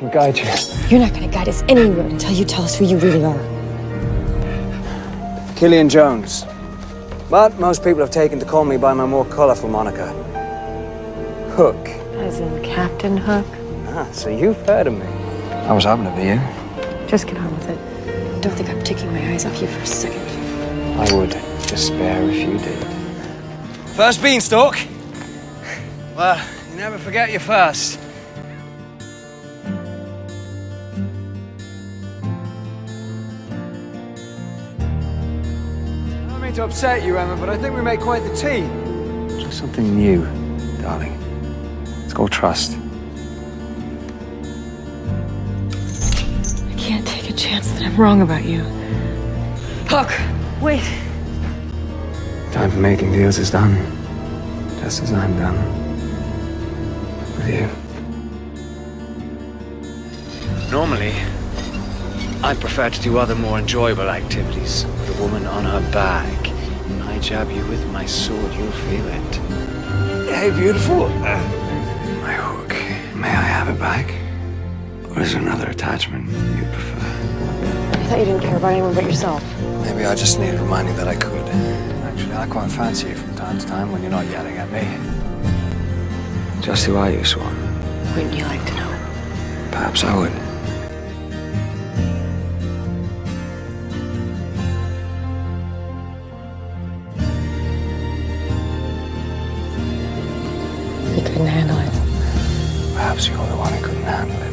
can guide you. You're not gonna guide us anywhere until you tell us who you really are. Killian Jones. But most people have taken to call me by my more colorful moniker. Hook. As in Captain Hook? Ah, so you've heard of me. I was hoping to be you. Just get on with it. Don't think I'm taking my eyes off you for a second. I would despair if you did. First beanstalk. Well, you never forget your first. I don't mean to upset you, Emma, but I think we made quite the team. Just something new, darling. It's called trust. I can't take a chance that I'm wrong about you. Hook, wait. Time for making deals is done. Just as I'm done. With you. Normally, I prefer to do other more enjoyable activities. With a woman on her back. When I jab you with my sword, you'll feel it. Hey, beautiful. My hook. May I have it back? Or is there another attachment you prefer? I thought you didn't care about anyone but yourself. Maybe I just needed reminding that I could. Actually, I quite fancy you from time to time when you're not yelling at me. Just who are you, Swan? Wouldn't you like to know? Perhaps I would. You couldn't handle it. Perhaps you're the one who couldn't handle it.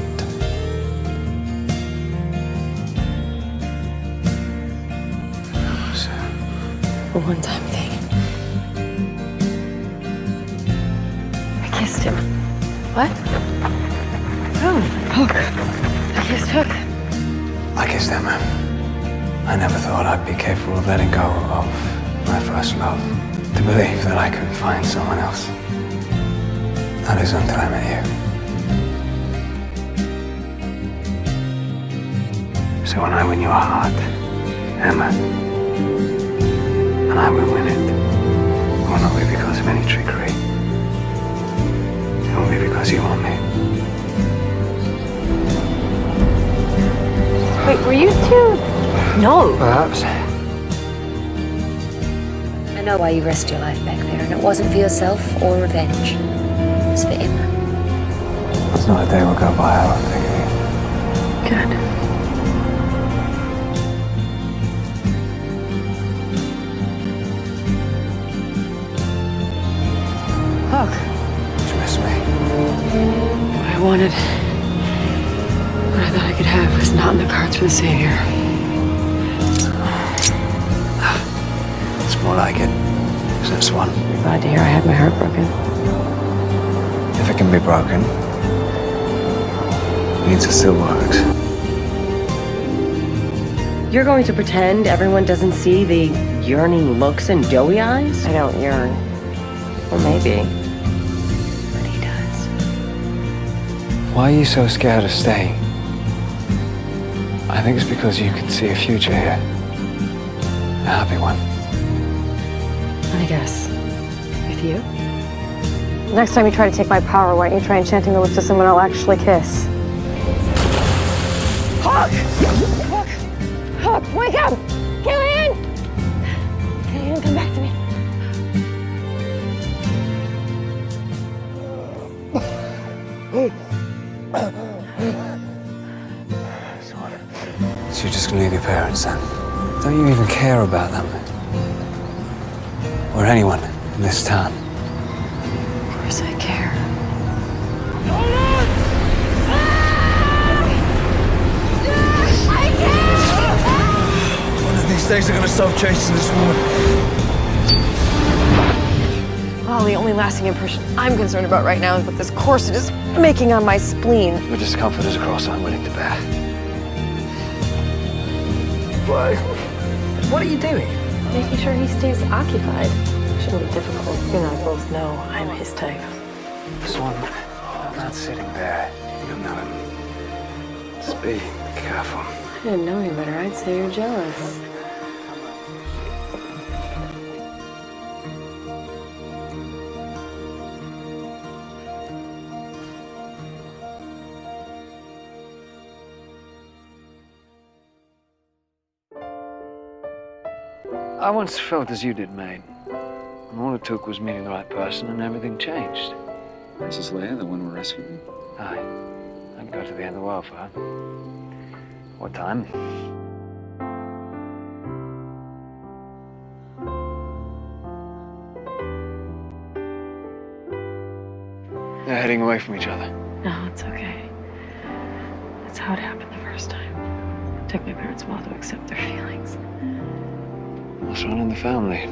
So, A one-time thing. I kissed him. What? Oh, Hook. I kissed Hook. I kissed Emma. I never thought I'd be capable of letting go of my first love. To believe that I could find someone else. That is until I met you. So when I win your heart, Emma, and I will win it, it will not be because of any trickery. It will be because you want me. Wait, were you two? No. Perhaps. I know why you risked your life back there, and it wasn't for yourself or revenge. It was for Emma. It's not a day will go by I won't think of you. Good. Hook. Did you miss me? What I wanted, what I thought I could have, was not in the cards for the Savior. It's more like it. Is this one? You're glad to hear I had my heart broken. If it can be broken, it means it still works. You're going to pretend everyone doesn't see the yearning looks in doughy eyes? I don't yearn. Or maybe. But he does. Why are you so scared of staying? I think it's because you can see a future here. A happy one. I guess. With you? Next time you try to take my power, why don't you try enchanting the lips of someone I'll actually kiss? Hook! Hook! Hook, wake up! Killian! Killian, come back to me. So you're just gonna leave your parents then? Don't you even care about them? Or anyone in this town? Of course I care. One of these days they're gonna stop chasing this woman. Well, the only lasting impression I'm concerned about right now is what this corset is making on my spleen. Your discomfort is a cross I'm willing to bear. What are you doing? Making sure he stays occupied. Shouldn't be difficult. You and I both know I'm his type. Swan, I'm not sitting there. You'll know him. Just be careful. I didn't know any better. I'd say you're jealous. I once felt as you did, mate. And all it took was meeting the right person and everything changed. Princess Leia, the one we're rescuing? Aye. I'd go to the end of the world for her. What time? They're heading away from each other. No, it's okay. That's how it happened the first time. It took my parents a while to accept their feelings. What's wrong in the family?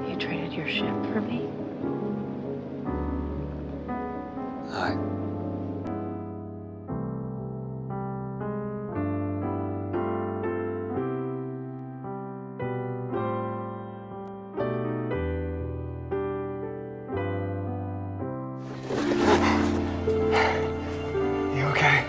You traded your ship for me? Aye. You okay?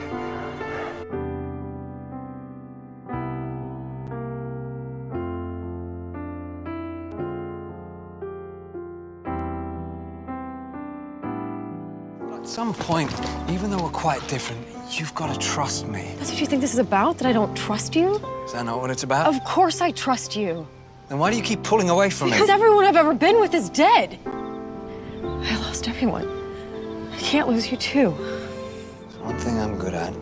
At some point, even though we're quite different, you've got to trust me. That's what you think this is about? That I don't trust you? Is that not what it's about? Of course I trust you. Then why do you keep pulling away from me? Because everyone I've ever been with is dead. I lost everyone. I can't lose you too. There's one thing I'm good at.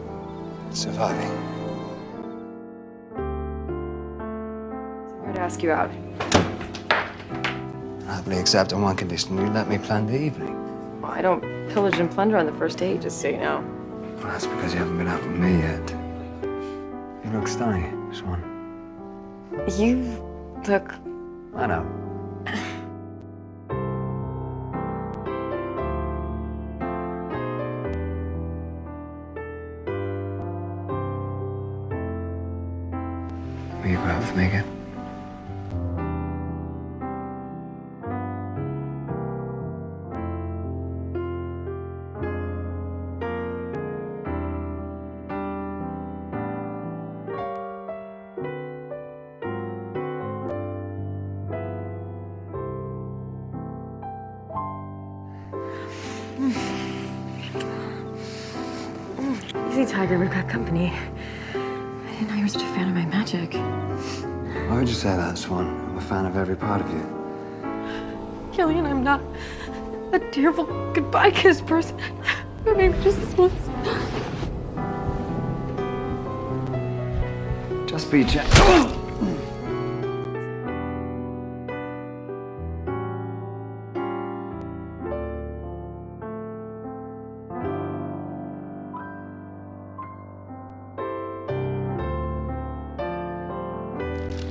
Surviving. Sorry to ask you out. I'll happily accept on one condition. You let me plan the evening. Well, I don't pillage and plunder on the first date, just so you know. Well, that's because you haven't been out with me yet. You look stunning, Swan. You look... I know. Will you go out with me again? Easy, Tiger, we've got company. I didn't know you were such a fan of my magic. Why would you say that, Swan? I'm a fan of every part of you. Killian, I'm not a tearful goodbye kiss person. Maybe just this once. Just be gentle.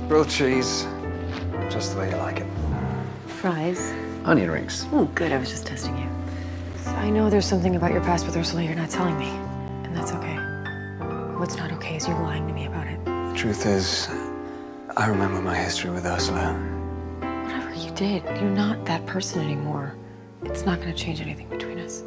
Grilled cheese, just the way you like it. Fries. Onion rings. Oh, good. I was just testing you. I know there's something about your past with Ursula you're not telling me, and that's okay. What's not okay is you lying to me about it. The truth is, I remember my history with Ursula. Whatever you did, you're not that person anymore. It's not going to change anything between us.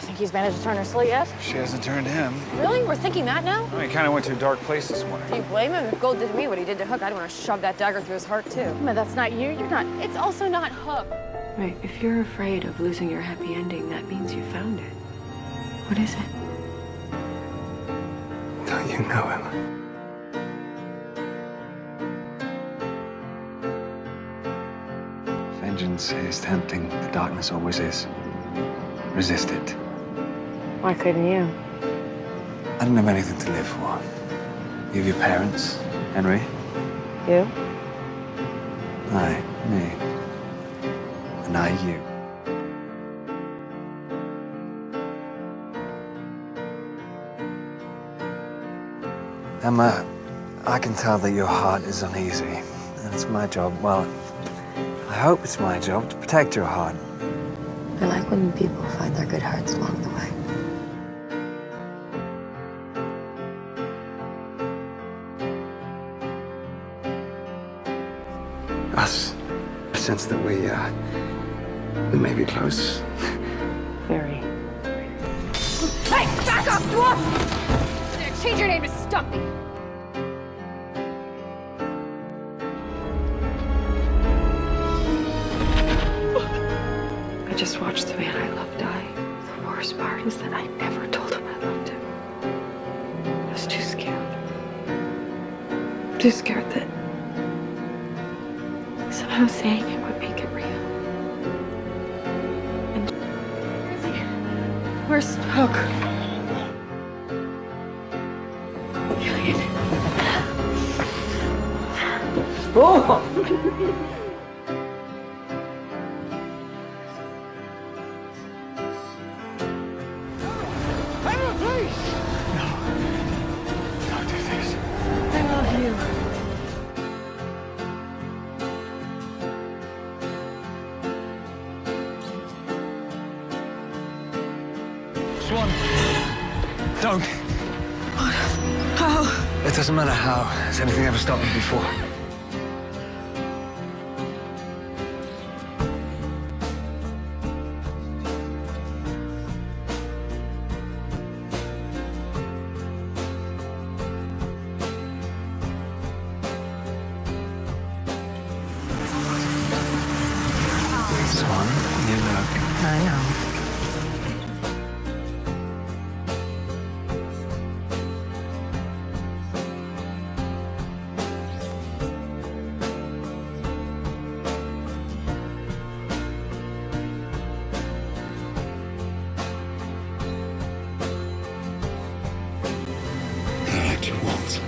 Think he's managed to turn Ursula yet? She hasn't turned him. Really? We're thinking that now? He kind of went to a dark place this morning. Do you blame him? If Gold did to me what he did to Hook, I'd want to shove that dagger through his heart, too. But that's not you. You're not. It's also not Hook. Right. If you're afraid of losing your happy ending, that means you found it. What is it? Don't you know him? Vengeance is tempting. The darkness always is. Resist it. Why couldn't you? I didn't have anything to live for. You have your parents, Henry. You? I, me. And I, you. Emma, I can tell that your heart is uneasy. And it's my job, well, I hope it's my job to protect your heart. I like when people find their good hearts along the way. Us, a sense that we may be close. Very. Hey, back off, dwarf! Change your name to Stumpy. I just watched the man I love die. The worst part is that I never told him I loved him. I was too scared. Too scared that somehow saying it would make it real. And where's Hook? Killian. Don't do this. I love you. Swan! Don't! How? It doesn't matter how. Has anything ever stopped me before? Swan, you look. I know.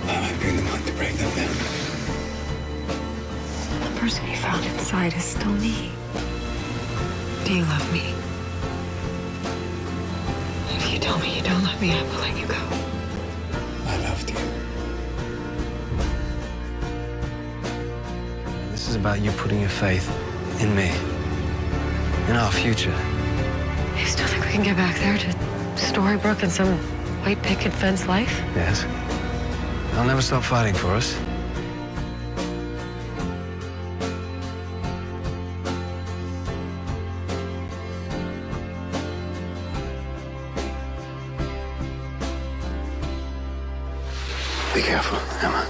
I might be the one to break them down. The person you found inside is still me. Do you love me? If you tell me you don't love me, I will let you go. I loved you. This is about you putting your faith in me, in our future. You still think we can get back there to Storybrooke and some white picket fence life? Yes. I'll never stop fighting for us. Be careful, Emma.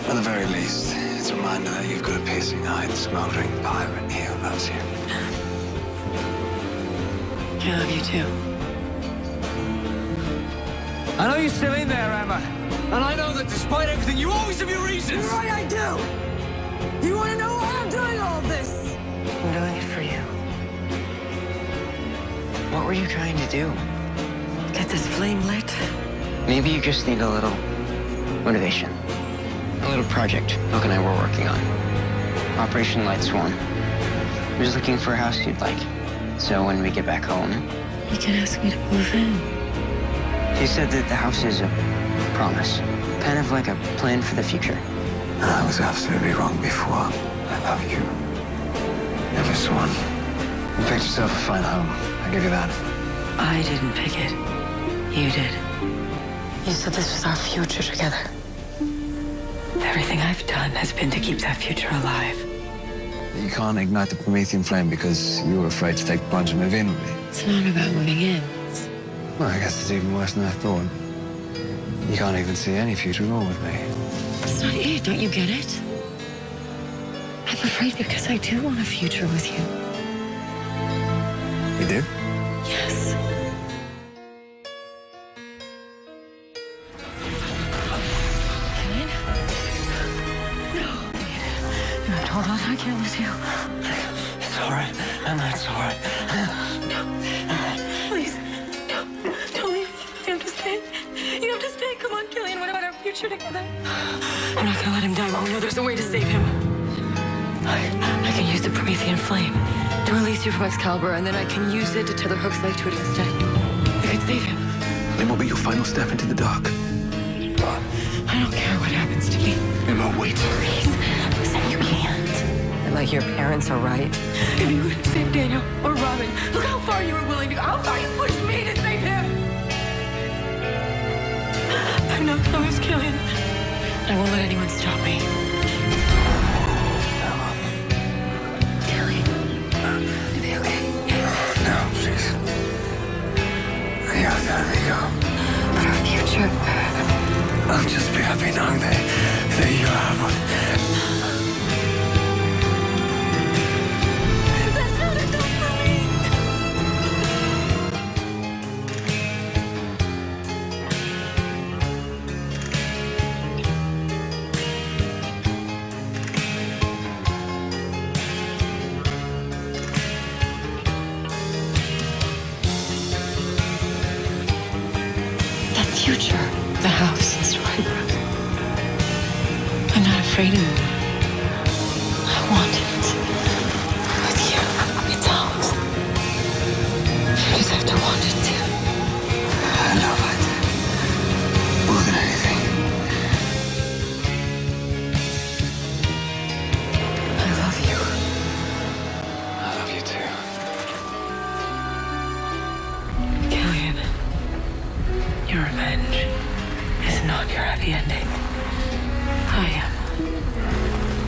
At the very least, it's a reminder that you've got a piercing-eyed, smoldering pirate here who loves you. I love you too. I know you're still in there, Emma. And I know that despite everything, you always have your reasons. You're right, I do. You want to know why I'm doing all this? I'm doing it for you. What were you trying to do? Get this flame lit. Maybe you just need a little motivation. A little project Hook and I were working on. Operation Light Swan. We're just looking for a house you'd like. So when we get back home... You can ask me to move in. She said that the house is a promise. Kind of like a plan for the future. I was absolutely wrong before. I love you. Never Swan. You picked yourself a fine home. I give you that. I didn't pick it. You did. You said this was our future together. Everything I've done has been to keep that future alive. You can't ignite the Promethean flame because you were afraid to take the plunge and move in with me. It's not about moving in. Well, I guess it's even worse than I thought. You can't even see any future at all with me. That's not it. Don't you get it? I'm afraid because I do want a future with you. You do? Yes. Killian? No. No, hold on. I can't lose you. It's all right. Emma, it's all right. Please. No. Don't leave me. You have to stay. You have to stay. Come on, Killian. What about our future together? I'm not gonna let him die, but we know there's a way to save him. I can use the Promethean flame to release you from Excalibur, and then I can use it to tether Hook's life to it instead. I could save him. It will be your final step into the dark. I don't care what happens to me. Emma, wait. Please, listen, you can't. And like your parents are right. If you couldn't save Daniel or Robin, look how far you were willing to go. How far you pushed me to save him. I'm not gonna lose Killian. I won't let anyone stop me. Killian, you'll be okay. No, please. You have to let me go. But our future. I'll just be happy knowing that you have one. future, the house in Storybrooke. I'm not afraid anymore. I want it. With you, it's ours. You just have to want it too. I love it. More than anything. I love you. I love you too. Killian, your revenge is not your happy ending. I am.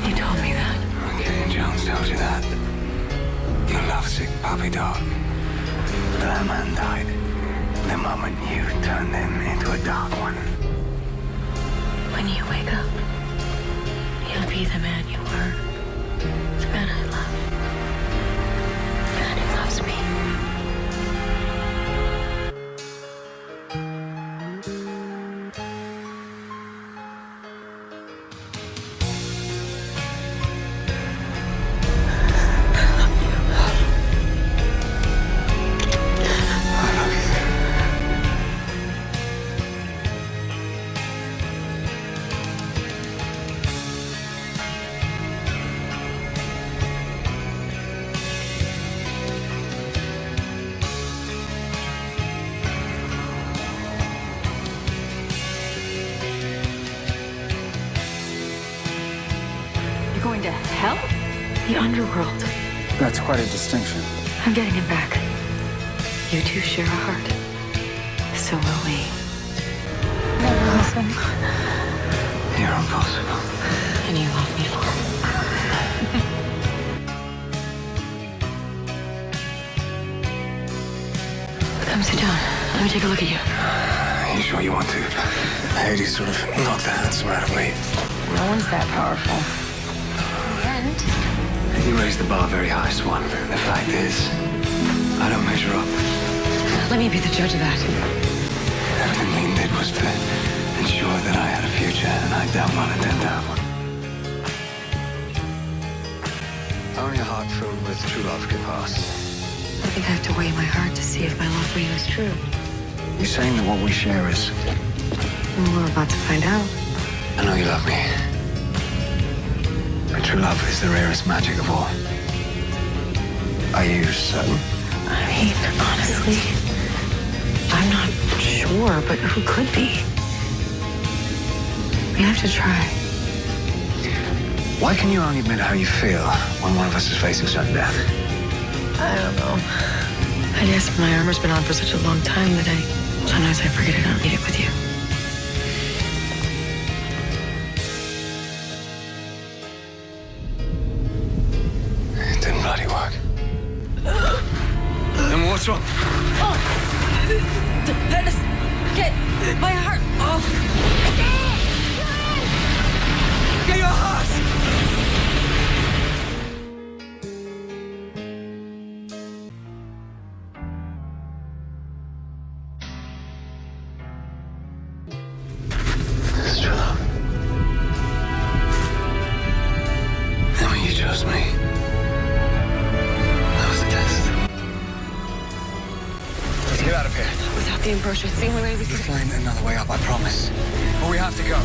You told me that. Killian Jones told you that. Your lovesick puppy dog. That man died the moment you turned him into a dark one. When you wake up, you'll be the man you were. The man I love. The man who loves me. You're going to hell? The underworld. That's quite a distinction. I'm getting it back. You two share a heart. So will we. Never listen. You're impossible. And you love me for it. Come sit down. Let me take a look at you. Are you sure you want to? Hades sort of knocked the handsome out of me. No one's that powerful. And You raised the bar very high, Swan. The fact is, I don't measure up. let me be the judge of that. Everything Lean did was to ensure that I had a future, and I damn well intend to have one. Only a heart filled with true love could pass. I think I have to weigh my heart to see if my love for you is true. You saying that what we share is... We're about to find out. I know you love me. But true love is the rarest magic of all. Are you certain? I mean, honestly, I'm not sure, but who could be? We have to try. Why can you only admit how you feel when one of us is facing certain death? I don't know. I guess my armor's been on for such a long time that sometimes I forget I don't need it with you. It didn't bloody work. And what's wrong? Let us get my heart off. Get your heart! It's true love. And when you chose me, that was the test. Let's get out of here. Without the ambrosia, it's the only way we We'll can... find another way up, I promise. But we have to go.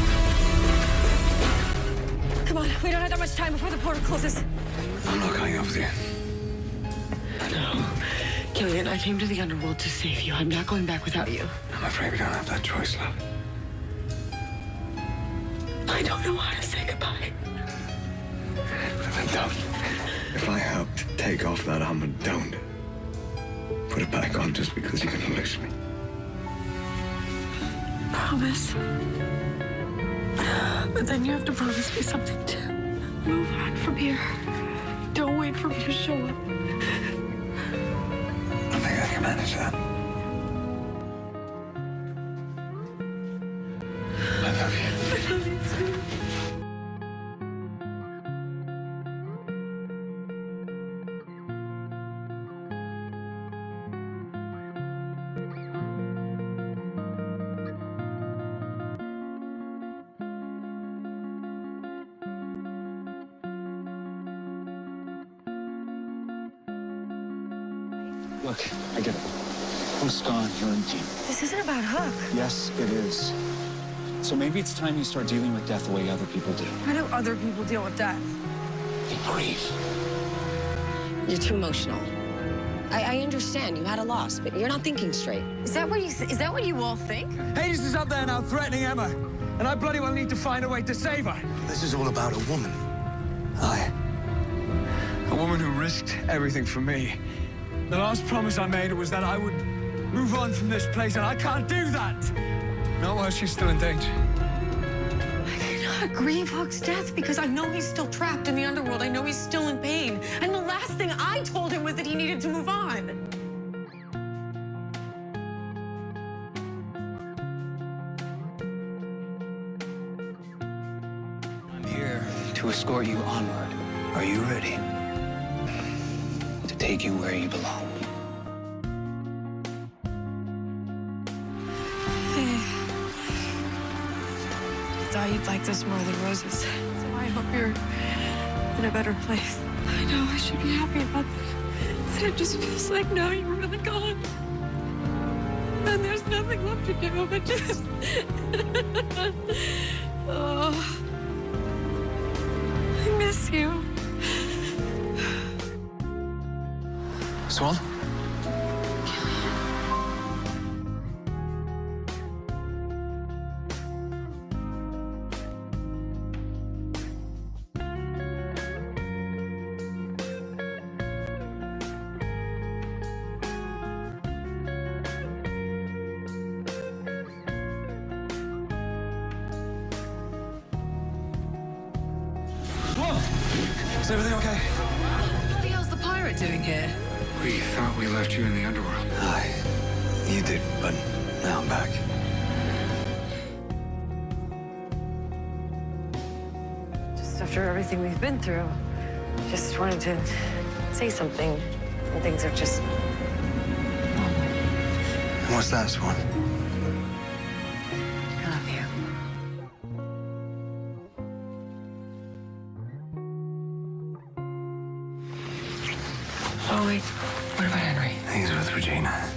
Come on, we don't have that much time before the portal closes. I'm not going up with you. No. Killian, I came to the underworld to save you. I'm not going back without you. I'm afraid we don't have that choice, love. I don't know how to say goodbye. Then don't. If I helped take off that armor, don't. Put it back on just because you're gonna lose me. Promise. But then you have to promise me something too. Move on from here. Don't wait for me to show up. I think I can manage that. I love you. I love you too. Look, I get it. I'm scarring your team. This isn't about Hook. Yes, it is. So maybe it's time you start dealing with death the way other people do. How do other people deal with death? They grieve. You're too emotional. I understand you had a loss, but you're not thinking straight. Is that what you all think? Hades is up there now threatening Emma, and I bloody well need to find a way to save her. This is all about a woman. A woman who risked everything for me. The last promise I made her was that I would move on from this place, and I can't do that. Not while she's still in danger. I cannot grieve Hook's death because I know he's still trapped in the underworld. I know he's still in pain. And the last thing I told him was that he needed to move on. I'm here to escort you onward. Are you ready? To take you where you belong. I thought you'd like this more than roses. So I hope you're in a better place. I know I should be happy about that. But it just feels like now you're really gone. And there's nothing left to do but just... oh. I miss you. Swan? Is everything okay? What the hell's the pirate doing here? We thought we left you in the underworld. Aye, you did, but now I'm back. Just after everything we've been through, just wanted to say something. And things are just... What's that, Swan? I love you. Oh, wait. What about Henry? He's with Regina.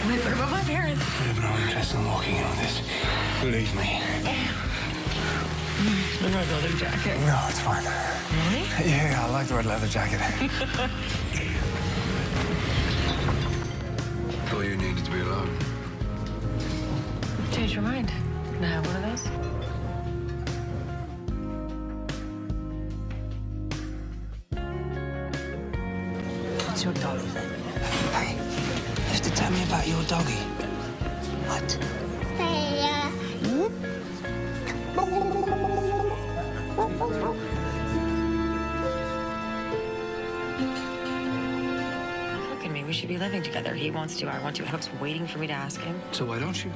Wait, what about my parents? I have no interest in walking in on this. Believe me. The red leather jacket. No, it's fine. Really? Yeah, I like the red leather jacket. All you needed to be alone. Change your mind. Can I have one of those? What's your dog? Hey, you have to tell me about your doggy. What? Look at me. We should be living together. He wants to. I want to. Hook's waiting for me to ask him. So why don't you?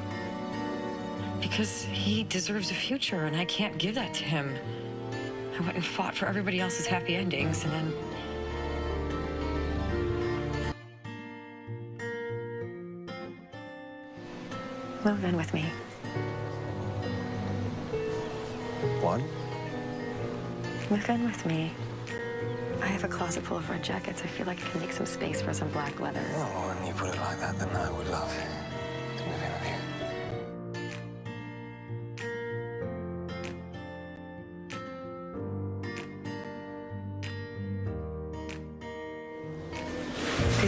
Because he deserves a future, and I can't give that to him. I went and fought for everybody else's happy endings, and then... Move in with me. What? Move in with me. I have a closet full of red jackets. I feel like I can make some space for some black leather. Oh, when you put it like that, then I would love to move in with you.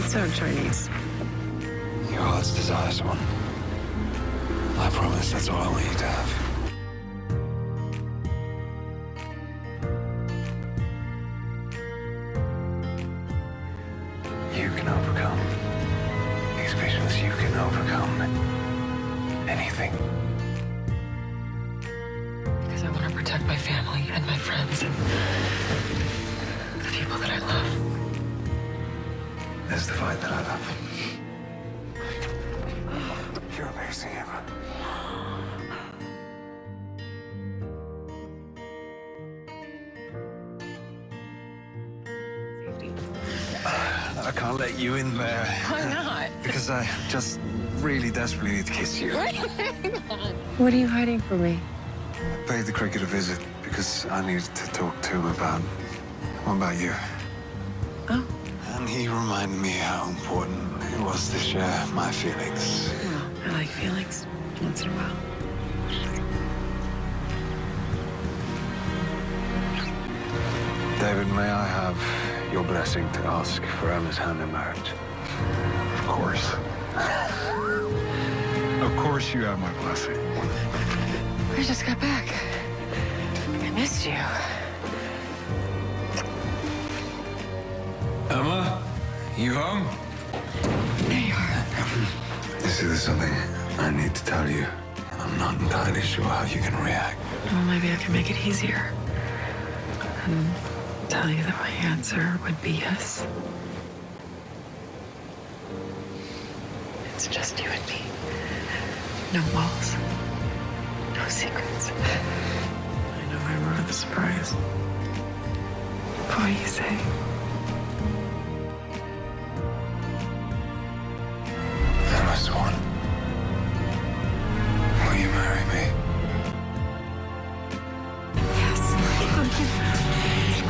These are Chinese. Your heart's desire, Swan. I promise that's all I want you to have. You can overcome these visions. You can overcome anything. Because I want to protect my family and my friends and the people that I love. There's the fight that I love. You're amazing, Emma. I can't let you in there. Why not? Because I just really desperately need to kiss you. What are you hiding from me? I paid the cricket a visit because I needed to talk to him about you. Oh. And he reminded me how important it was to share my feelings. Well, I like feelings once in a while. David, may I have your blessing to ask for Emma's hand in marriage? Of course. Of course you have my blessing. We just got back. I missed you. Emma, you home? There you are. This is something I need to tell you. I'm not entirely sure how you can react. Well, maybe I can make it easier. And tell you that my answer would be yes. It's just you and me. No walls. No secrets. I know I'm rather surprised. What do you say? Emma Swan, will you marry me? Yes.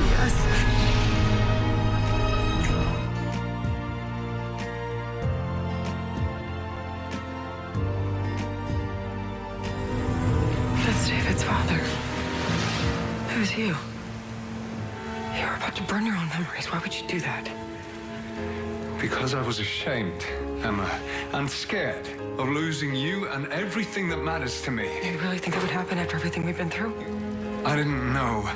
Yes. That's David's father. Who's you? You were about to burn your own memories. Why would you do that? Because I was ashamed, Emma, and scared of losing you and everything that matters to me. You really think that would happen after everything we've been through? I didn't know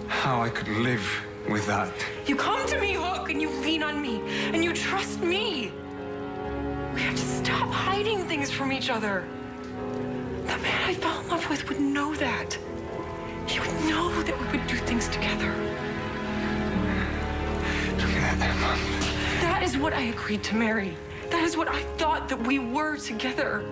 how I could live with that. You come to me, Hook, and you lean on me, and you trust me. We have to stop hiding things from each other. The man I fell in love with would know that. He would know that we would do things together. Emma. That is what I agreed to marry. That is what I thought that we were together.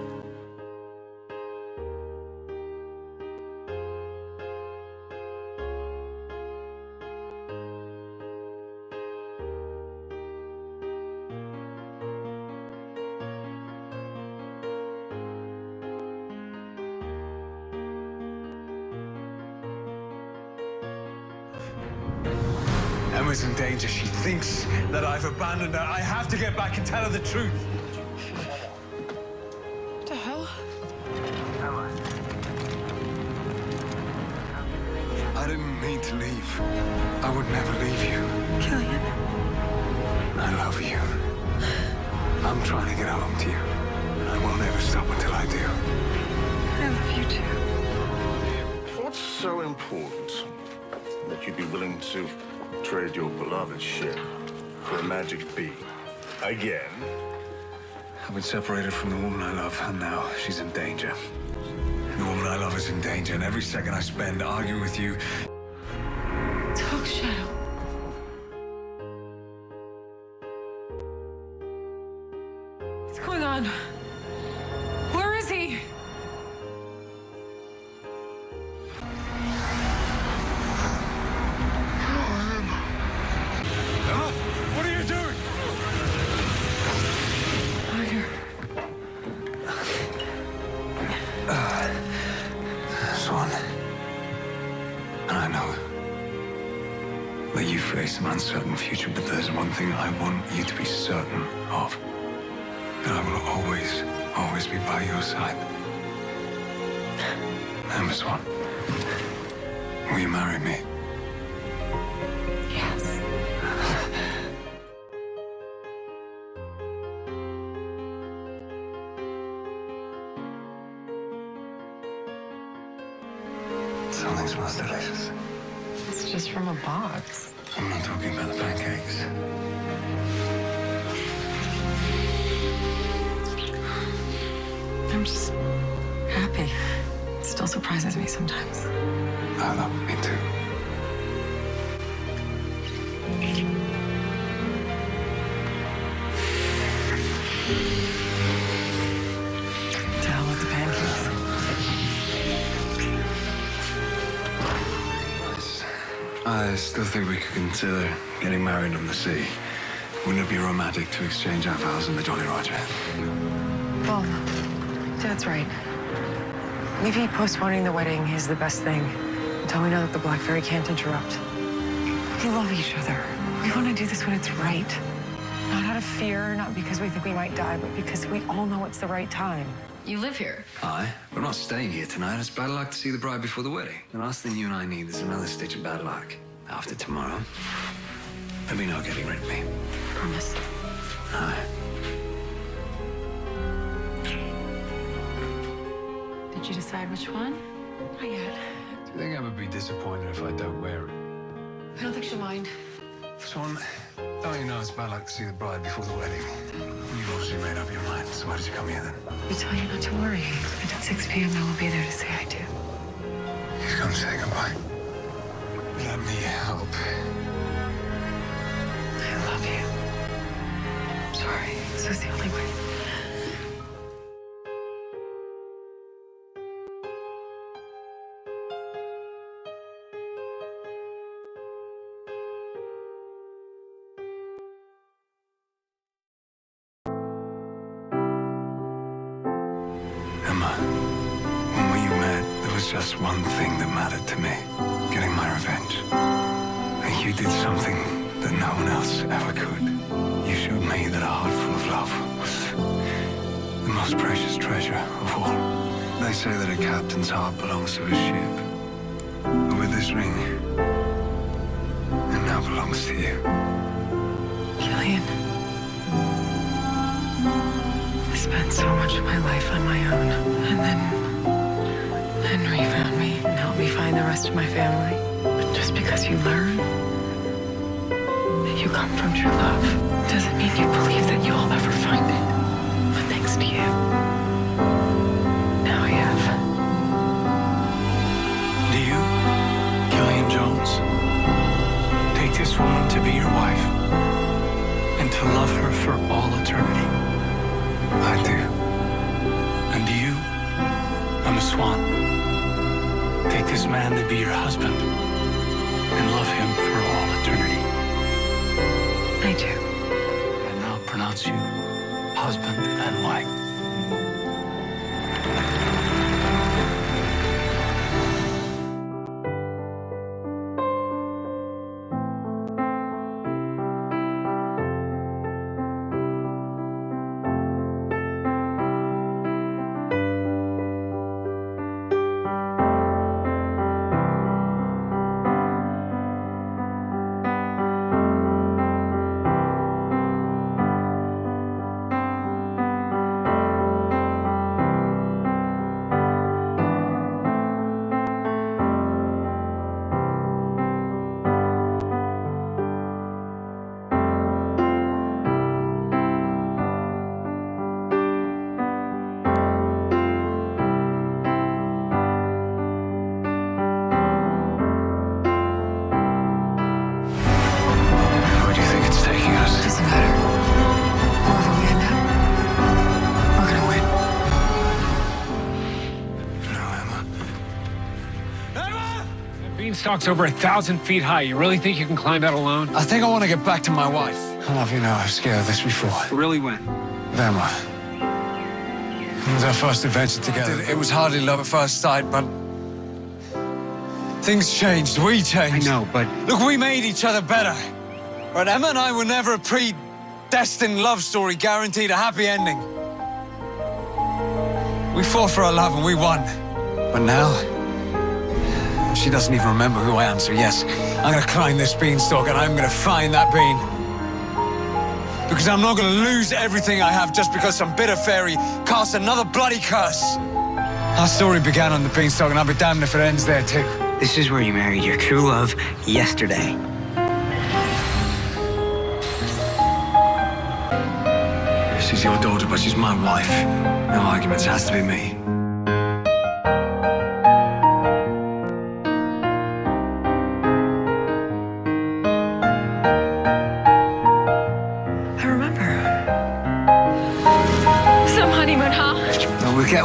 Emma's in danger. She thinks that I've abandoned her. I have to get back and tell her the truth. What the hell? I didn't mean to leave. I would never leave you. Killian. I love you. I'm trying to get home to you. And I will never stop until I do. I love you too. What's so important that you'd be willing to trade your beloved ship for a magic bee? Again? I've been separated from the woman I love, and now she's in danger. And the woman I love is in danger, and every second I spend arguing with you. It's Hook's shadow. What's going on? Where is he? Emma, what are you doing? Swan, and I know that you face an uncertain future, but there's one thing I want you to be certain of. That I will always, always be by your side. Emma Swan, will you marry me? Yes. Something smells delicious. It's just from a box. I'm not talking about the pancakes. I'm just happy. It still surprises me sometimes. I love me too. To hell with the pancakes. I still think we could consider getting married on the sea. Wouldn't it be romantic to exchange our vows in the Jolly Roger? Well, Dad's right. Maybe postponing the wedding is the best thing until we know that the Black Fairy can't interrupt. We love each other. We want to do this when it's right. Not out of fear, not because we think we might die, but because we all know it's the right time. You live here. Aye, we're not staying here tonight. It's bad luck to see the bride before the wedding. The last thing you and I need is another stitch of bad luck. After tomorrow, there'll be no getting rid of me. Promise. Aye. Did you decide which one? Not yet. Do you think I would be disappointed if I don't wear it? I don't think she'll mind. Swan, don't you know it's bad luck to see the bride before the wedding? You've obviously made up your mind, so why did you come here then? We tell you not to worry. And at 6 p.m. I will be there to say I do. You've come to say goodbye. Let me help. I love you. I'm sorry. This was the only way. Emma, when we met, there was just one thing that mattered to me. Getting my revenge. And you did something that no one else ever could. You showed me that a heart full of love was the most precious treasure of all. They say that a captain's heart belongs to his ship. But with this ring, it now belongs to you. Killian. I spent so much of my life on my own. And then Henry found me and helped me find the rest of my family. But just because you learn that you come from true love doesn't mean you believe that you'll ever find it. But thanks to you, now I have. Do you, Killian Jones, take this woman to be your wife and to love her for all eternity? I do. And do you, Emma Swan, take this man to be your husband and love him for all eternity? I do. And now pronounce you husband and wife. Beanstalk's over 1,000 feet high. You really think you can climb that alone? I think I want to get back to my wife. I'll have you know I've scared of this before. Really when? With Emma. It was our first adventure together. It was hardly love at first sight, but things changed. We changed. I know, but... Look, we made each other better. Right, Emma and I were never a predestined love story guaranteed a happy ending. We fought for our love and we won. But now, she doesn't even remember who I am, so yes, I'm gonna climb this beanstalk and I'm gonna find that bean. Because I'm not gonna lose everything I have just because some bitter fairy casts another bloody curse. Our story began on the beanstalk and I'll be damned if it ends there too. This is where you married your true love yesterday. She's your daughter, but she's my wife. No arguments, has to be me.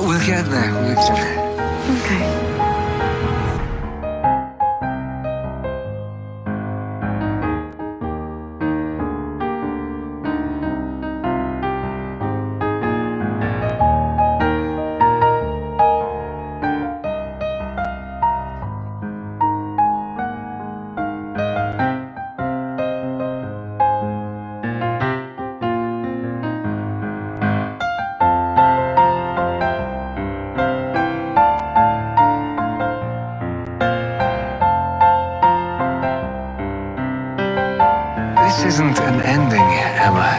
We'll get there. Okay. this isn't an ending, Emma.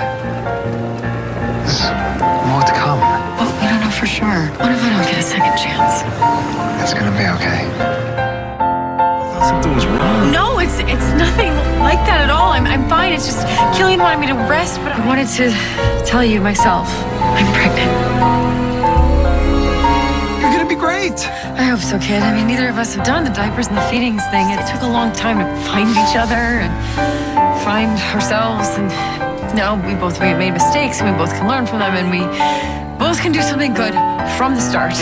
There's more to come. Well, we don't know for sure. What if I don't get a second chance? It's gonna be okay. I thought something was wrong. No, it's nothing like that at all. I'm fine. It's just Killian wanted me to rest, but I wanted to tell you myself. I'm pregnant. You're gonna be great. I hope so, kid. I mean, neither of us have done the diapers and the feedings thing. It took a long time to find each other and find ourselves. And now we made mistakes, and we both can learn from them, and we both can do something good from the start.